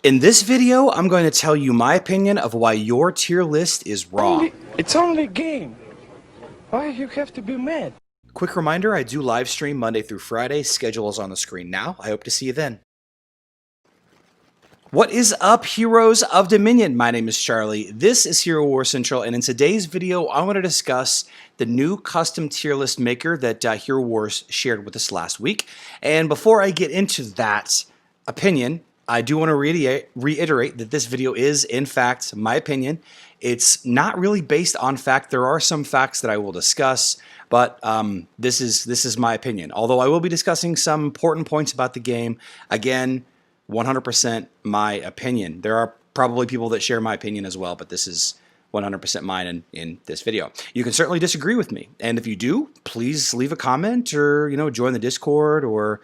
In this video, I'm going to tell you my opinion of why your tier list is wrong. It's only a game. Why you have to be mad? Quick reminder, I do live stream Monday through Friday. Schedule is on the screen now. I hope to see you then. What is up, heroes of Dominion? My name is Charlie. This is Hero Wars Central, and in today's video, I want to discuss the new custom tier list maker that Hero Wars shared with us last week. And before I get into that opinion, I do want to reiterate that this video is, in fact, my opinion. It's not really based on fact. There are some facts that I will discuss, but this is my opinion. Although I will be discussing some important points about the game. Again, 100% my opinion. There are probably people that share my opinion as well, but this is 100% mine in this video. You can certainly disagree with me, and if you do, please leave a comment or join the Discord or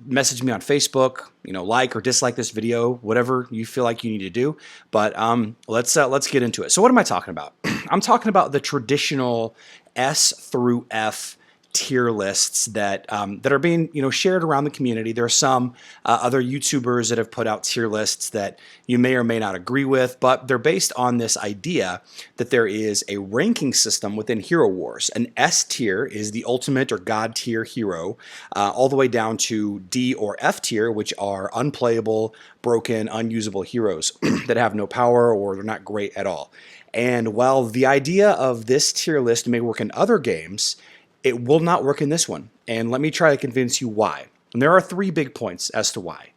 message me on Facebook. Like or dislike this video, whatever you feel like you need to do. But let's get into it. So what am I talking about? I'm talking about the traditional S through F tier lists that are being shared around the community. There are some other YouTubers that have put out tier lists that you may or may not agree with, but they're based on this idea that there is a ranking system within Hero Wars. An S tier is the ultimate or god tier hero, all the way down to D or F tier, which are unplayable, broken, unusable heroes that have no power or they're not great at all. And while the idea of this tier list may work in other games, it will not work in this one, and let me try to convince you why. And there are 3 big points as to why.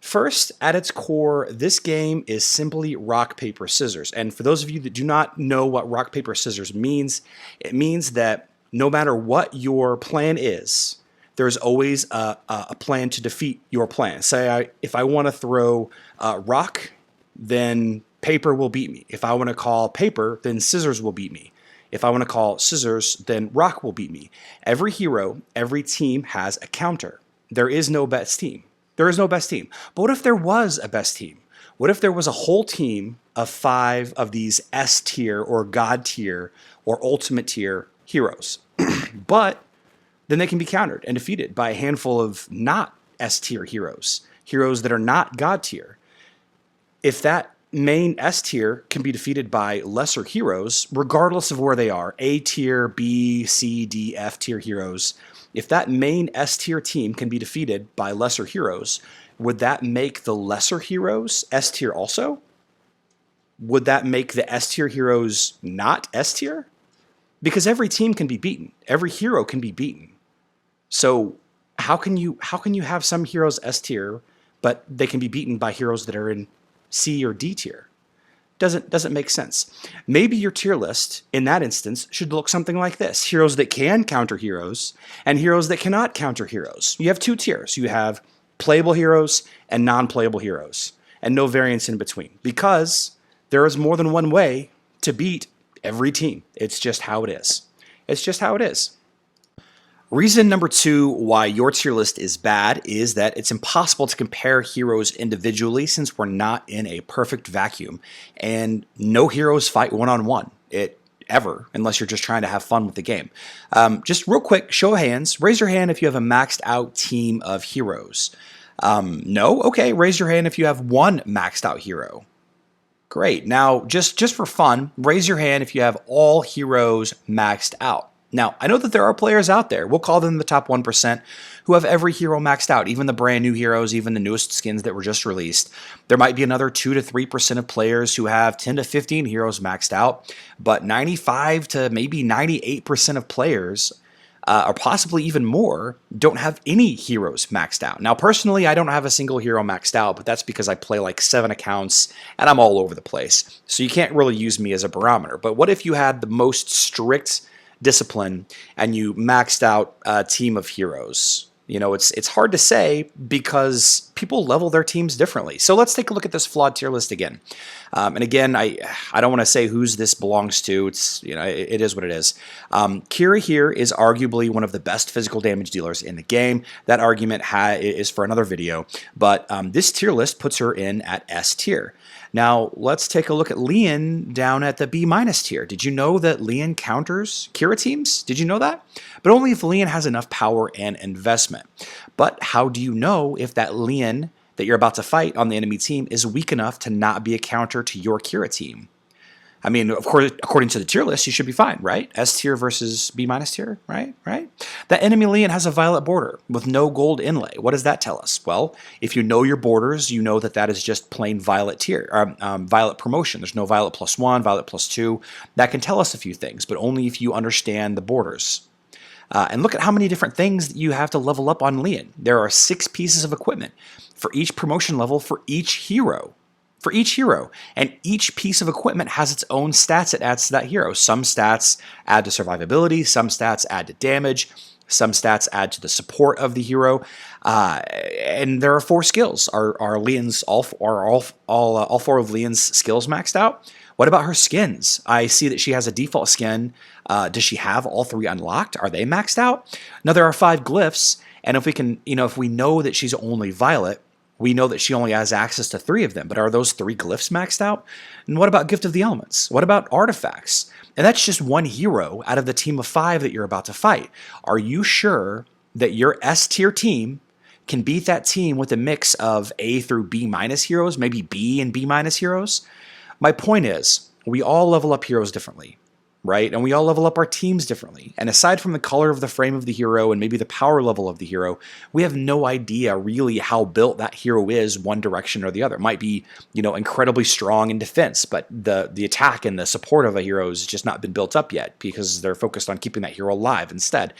First, at its core, this game is simply rock, paper, scissors. And for those of you that do not know what rock, paper, scissors means, it means that no matter what your plan is, there's always a plan to defeat your plan. Say if I want to throw rock, then paper will beat me. If I want to call paper, then scissors will beat me. If I want to call scissors, then rock will beat me. Every hero, every team has a counter. There is no best team. There is no best team. But what if there was a best team? What if there was a whole team of 5 of these S tier or god tier or ultimate tier heroes? But then they can be countered and defeated by a handful of not S tier heroes, heroes that are not god tier. If that main S tier can be defeated by lesser heroes, regardless of where they are, A tier, B, C, D, F tier heroes. If that main S tier team can be defeated by lesser heroes, would that make the lesser heroes S tier also? Would that make the S tier heroes not S tier? Because every team can be beaten. Every hero can be beaten. So how can you have some heroes S tier, but they can be beaten by heroes that are in C or D tier? Doesn't make sense. Maybe your tier list in that instance should look something like this: heroes that can counter heroes and heroes that cannot counter heroes. You have 2 tiers. You have playable heroes and non-playable heroes, and no variance in between, because there is more than one way to beat every team. It's just how it is. It's just how it is. Reason number 2 why your tier list is bad is that it's impossible to compare heroes individually, since we're not in a perfect vacuum, and no heroes fight one-on-one ever, unless you're just trying to have fun with the game. Just real quick, show of hands. Raise your hand if you have a maxed out team of heroes. No? Okay, raise your hand if you have one maxed out hero. Great. Now, just for fun, raise your hand if you have all heroes maxed out. Now, I know that there are players out there, we'll call them the top 1%, who have every hero maxed out, even the brand new heroes, even the newest skins that were just released. There might be another 2 to 3% of players who have 10 to 15 heroes maxed out, but 95 to maybe 98% of players, or possibly even more, don't have any heroes maxed out. Now, personally, I don't have a single hero maxed out, but that's because I play like 7 accounts and I'm all over the place. So you can't really use me as a barometer. But what if you had the most strict discipline and you maxed out a team of heroes? It's hard to say because people level their teams differently. So let's take a look at this flawed tier list again. And again, I don't want to say whose this belongs to. It's it is what it is. Kira here is arguably one of the best physical damage dealers in the game. That argument is for another video, but this tier list puts her in at S tier. Now, let's take a look at Leon down at the B- tier. Did you know that Leon counters Kira teams? Did you know that? But only if Leon has enough power and investment. But how do you know if that Leon that you're about to fight on the enemy team is weak enough to not be a counter to your Kira team. I mean, of course, according to the tier list, you should be fine, right? S tier versus B minus tier, right? That enemy Lian has a violet border with no gold inlay. What does that tell us? Well, if you know your borders, you know that that is just plain violet tier, violet promotion. There's no violet +1, violet +2. That can tell us a few things, but only if you understand the borders. And look at how many different things that you have to level up on Lian. There are 6 pieces of equipment for each promotion level for each hero. And each piece of equipment has its own stats it adds to that hero. Some stats add to survivability, some stats add to damage, some stats add to the support of the hero, and there are 4 skills. Are Lian's all 4 of Lian's skills maxed out? What about her skins? I see that she has a default skin. Does she have all 3 unlocked? Are they maxed out? Now there are 5 glyphs, and if we can, if we know that she's only violet, we know that she only has access to 3 of them, but are those 3 glyphs maxed out? And what about Gift of the Elements? What about artifacts? And that's just one hero out of the team of 5 that you're about to fight. Are you sure that your S tier team can beat that team with a mix of A through B minus heroes, maybe B and B minus heroes? My point is, we all level up heroes differently, right? And we all level up our teams differently. And aside from the color of the frame of the hero and maybe the power level of the hero, we have no idea really how built that hero is one direction or the other. It might be, incredibly strong in defense, but the attack and the support of a hero has just not been built up yet because they're focused on keeping that hero alive instead.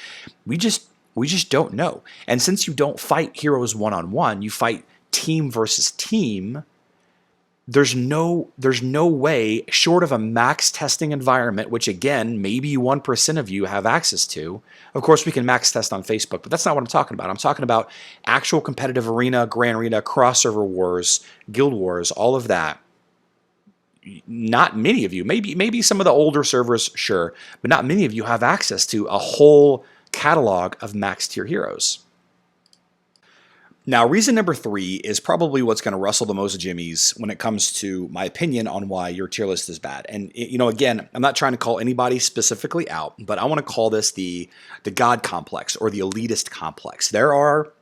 We just don't know. And since you don't fight heroes one-on-one, you fight team versus team. There's no way, short of a max testing environment, which again, maybe 1% of you have access to. Of course, we can max test on Facebook, but that's not what I'm talking about. I'm talking about actual competitive arena, grand arena, cross-server wars, guild wars, all of that. Not many of you, maybe some of the older servers, sure, but not many of you have access to a whole catalog of max tier heroes. Now, reason number 3 is probably what's going to rustle the most jimmies when it comes to my opinion on why your tier list is bad. And, again, I'm not trying to call anybody specifically out, but I want to call this the God complex or the elitist complex. There are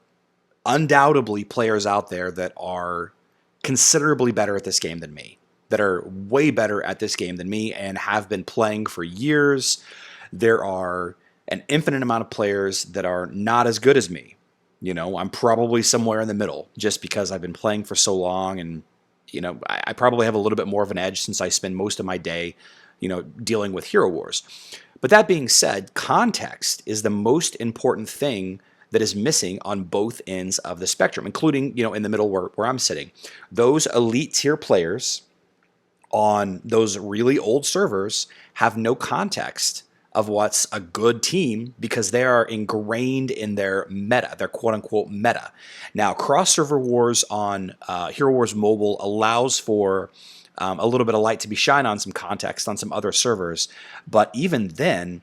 undoubtedly players out there that are considerably better at this game than me, that are way better at this game than me and have been playing for years. There are an infinite amount of players that are not as good as me. I'm probably somewhere in the middle just because I've been playing for so long and, I probably have a little bit more of an edge since I spend most of my day, dealing with Hero Wars. But that being said, context is the most important thing that is missing on both ends of the spectrum, including, in the middle where I'm sitting. Those elite tier players on those really old servers have no context of what's a good team because they are ingrained in their meta, their quote-unquote meta. Now, cross-server wars on Herowarsmobile allows for a little bit of light to be shined on some context on some other servers, but even then,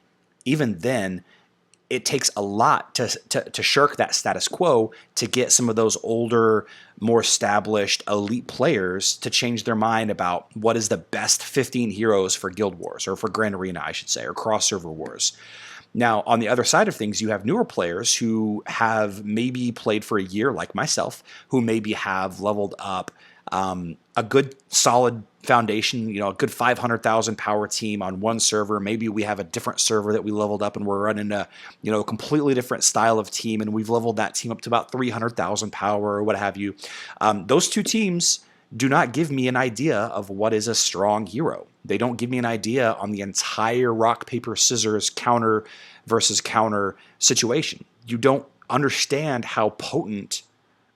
it takes a lot to shirk that status quo to get some of those older, more established elite players to change their mind about what is the best 15 heroes for Guild Wars, or for Grand Arena, I should say, or cross-server wars. Now, on the other side of things, you have newer players who have maybe played for a year, like myself, who maybe have leveled up a good solid foundation, a good 500,000 power team on one server. Maybe we have a different server that we leveled up and we're running a completely different style of team, and we've leveled that team up to about 300,000 power or what have you. Those two teams do not give me an idea of what is a strong hero. They don't give me an idea on the entire rock, paper, scissors counter versus counter situation. You don't understand how potent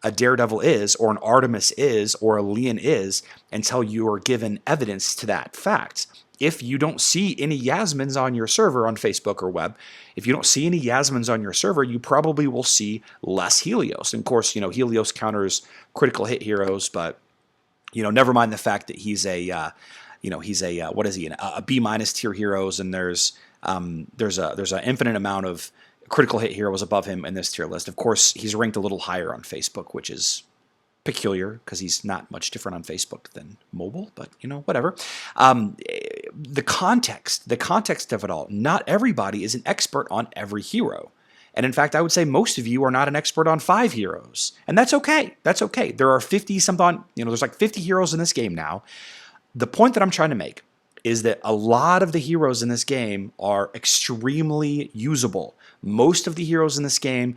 a Daredevil is, or an Artemis is, or a Lian is, until you are given evidence to that fact. If you don't see any Yasmins on your server on Facebook or web, if you don't see any Yasmins on your server, you probably will see less Helios. And of course, Helios counters critical hit heroes, but never mind the fact that he's a what is he? A B minus tier heroes, and there's an infinite amount of critical hit heroes above him in this tier list. Of course, he's ranked a little higher on Facebook, which is peculiar because he's not much different on Facebook than mobile, but whatever. The context of it all. Not everybody is an expert on every hero. And in fact, I would say most of you are not an expert on 5 heroes. And that's okay. That's okay. There are 50 something, there's like 50 heroes in this game now. The point that I'm trying to make is that a lot of the heroes in this game are extremely usable. Most of the heroes in this game,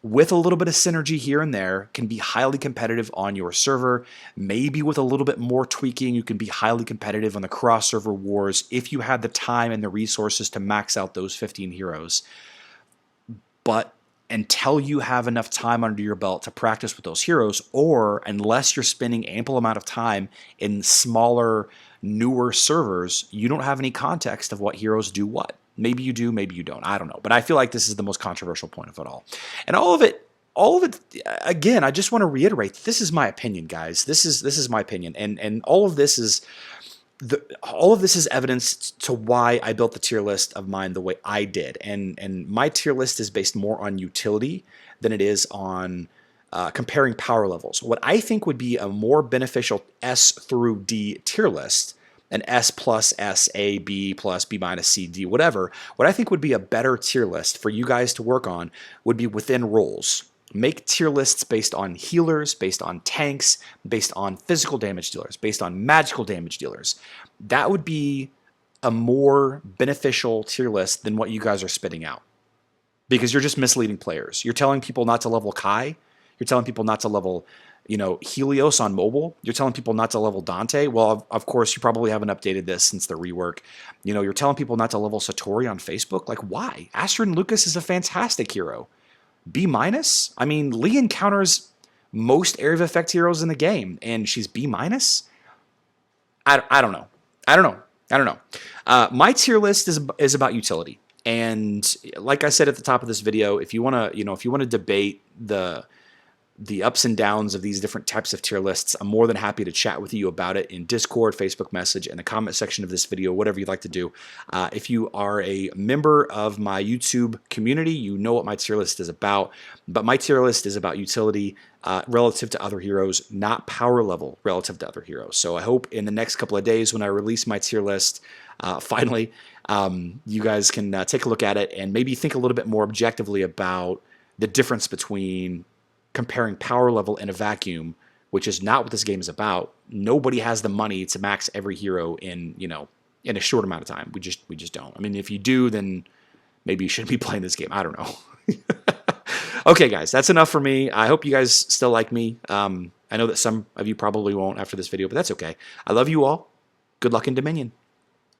with a little bit of synergy here and there, can be highly competitive on your server. Maybe with a little bit more tweaking, you can be highly competitive on the cross-server wars if you had the time and the resources to max out those 15 heroes. But until you have enough time under your belt to practice with those heroes, or unless you're spending ample amount of time in smaller, newer servers, you don't have any context of what heroes do what. Maybe you do, maybe you don't. I don't know. But I feel like this is the most controversial point of it all. And all of it, again, I just want to reiterate, this is my opinion, guys. This is my opinion. And all of this is evidence to why I built the tier list of mine the way I did. And my tier list is based more on utility than it is on comparing power levels. What I think would be a more beneficial S through D tier list, an S plus S, A, B plus B minus C, D, whatever, what I think would be a better tier list for you guys to work on would be within roles. Make tier lists based on healers, based on tanks, based on physical damage dealers, based on magical damage dealers. That would be a more beneficial tier list than what you guys are spitting out. Because you're just misleading players. You're telling people not to level Kai. You're telling people not to level, Helios on mobile. You're telling people not to level Dante. Well, of course, you probably haven't updated this since the rework. You're telling people not to level Satori on Facebook. Like, why? Astrid and Lucas is a fantastic hero. B minus? I mean, Lee encounters most area of effect heroes in the game, and she's B minus? I don't know. I don't know. My tier list is about utility. And like I said at the top of this video, if you want to debate the ups and downs of these different types of tier lists, I'm more than happy to chat with you about it in Discord, Facebook message, in the comment section of this video, whatever you'd like to do. If you are a member of my YouTube community, you know what my tier list is about. But my tier list is about utility relative to other heroes, not power level relative to other heroes. So I hope in the next couple of days when I release my tier list, finally, you guys can take a look at it and maybe think a little bit more objectively about the difference between comparing power level in a vacuum, which is not what this game is about. Nobody has the money to max every hero in a short amount of time. We just don't. I mean, if you do, then maybe you shouldn't be playing this game. I don't know. Okay, guys, that's enough for me. I hope you guys still like me. I know that some of you probably won't after this video, but that's okay. I love you all. Good luck in Dominion.